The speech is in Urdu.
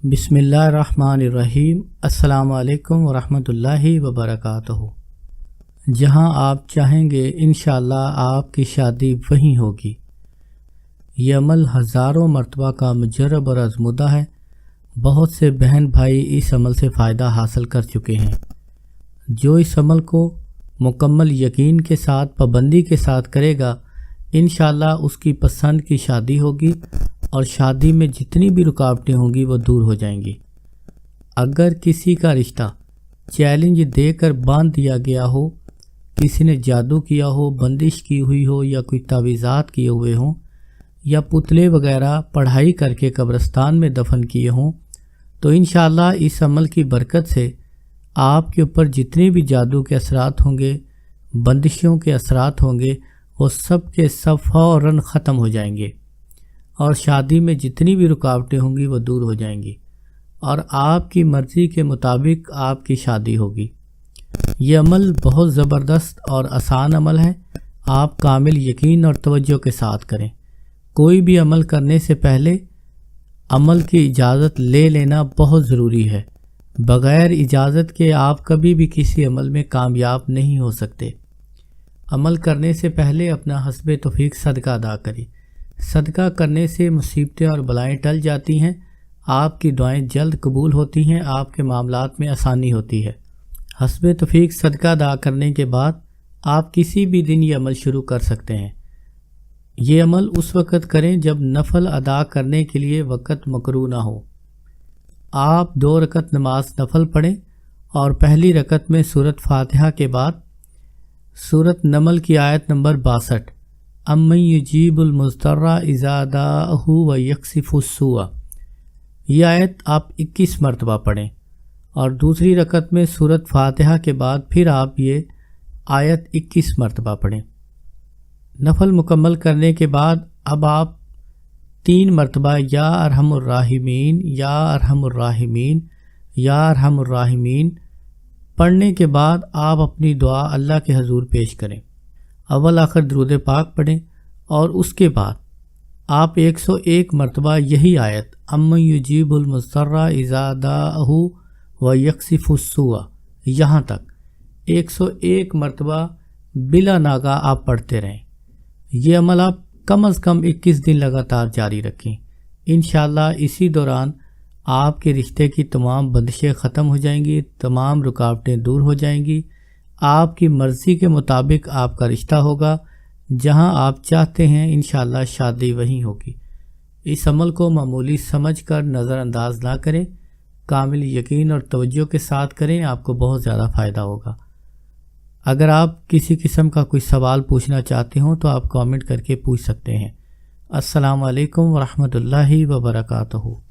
بسم اللہ الرحمن الرحیم۔ السلام علیکم ورحمۃ اللہ وبرکاتہ۔ جہاں آپ چاہیں گے انشاءاللہ آپ کی شادی وہیں ہوگی۔ یہ عمل ہزاروں مرتبہ کا مجرب اور آزمودہ ہے۔ بہت سے بہن بھائی اس عمل سے فائدہ حاصل کر چکے ہیں۔ جو اس عمل کو مکمل یقین کے ساتھ پابندی کے ساتھ کرے گا انشاءاللہ اس کی پسند کی شادی ہوگی اور شادی میں جتنی بھی رکاوٹیں ہوں گی وہ دور ہو جائیں گی۔ اگر کسی کا رشتہ چیلنج دے کر باندھ دیا گیا ہو، کسی نے جادو کیا ہو، بندش کی ہوئی ہو، یا کوئی تعویذات کیے ہوئے ہوں، یا پتلے وغیرہ پڑھائی کر کے قبرستان میں دفن کیے ہوں، تو انشاءاللہ اس عمل کی برکت سے آپ کے اوپر جتنے بھی جادو کے اثرات ہوں گے، بندشوں کے اثرات ہوں گے، وہ سب کے سب فوراً ختم ہو جائیں گے اور شادی میں جتنی بھی رکاوٹیں ہوں گی وہ دور ہو جائیں گی اور آپ کی مرضی کے مطابق آپ کی شادی ہوگی۔ یہ عمل بہت زبردست اور آسان عمل ہے۔ آپ کامل یقین اور توجہ کے ساتھ کریں۔ کوئی بھی عمل کرنے سے پہلے عمل کی اجازت لے لینا بہت ضروری ہے۔ بغیر اجازت کے آپ کبھی بھی کسی عمل میں کامیاب نہیں ہو سکتے۔ عمل کرنے سے پہلے اپنا حسب توفیق صدقہ ادا کریں۔ صدقہ کرنے سے مصیبتیں اور بلائیں ٹل جاتی ہیں، آپ کی دعائیں جلد قبول ہوتی ہیں، آپ کے معاملات میں آسانی ہوتی ہے۔ حسب توفیق صدقہ ادا کرنے کے بعد آپ کسی بھی دن یہ عمل شروع کر سکتے ہیں۔ یہ عمل اس وقت کریں جب نفل ادا کرنے کے لیے وقت مقروع نہ ہو۔ آپ 2 رکعت نماز نفل پڑھیں اور پہلی رکعت میں سورۃ فاتحہ کے بعد سورۃ نمل کی آیت نمبر 62 امن یجیب المضطر اذا دعاہ ویکشف السوء، یہ آیت آپ 21 مرتبہ پڑھیں اور دوسری رکعت میں سورۃ فاتحہ کے بعد پھر آپ یہ آیت 21 مرتبہ پڑھیں۔ نفل مکمل کرنے کے بعد اب آپ 3 مرتبہ یا ارحم الراحمین یا ارحم الراحمین یا ارحم الراحمین پڑھنے کے بعد آپ اپنی دعا اللہ کے حضور پیش کریں۔ اول آخر درود پاک پڑھیں اور اس کے بعد آپ 101 مرتبہ یہی آیت امن یجیب المضطر اذا دعاہ ویکشف السوء یہاں تک 101 مرتبہ بلا ناغہ آپ پڑھتے رہیں۔ یہ عمل آپ کم از کم 21 دن لگاتار جاری رکھیں۔ انشاءاللہ اسی دوران آپ کے رشتے کی تمام بندشیں ختم ہو جائیں گی، تمام رکاوٹیں دور ہو جائیں گی، آپ کی مرضی کے مطابق آپ کا رشتہ ہوگا، جہاں آپ چاہتے ہیں انشاءاللہ شادی وہیں ہوگی۔ اس عمل کو معمولی سمجھ کر نظر انداز نہ کریں، کامل یقین اور توجہ کے ساتھ کریں، آپ کو بہت زیادہ فائدہ ہوگا۔ اگر آپ کسی قسم کا کوئی سوال پوچھنا چاہتے ہوں تو آپ کامنٹ کر کے پوچھ سکتے ہیں۔ السلام علیکم ورحمۃ اللہ وبرکاتہ۔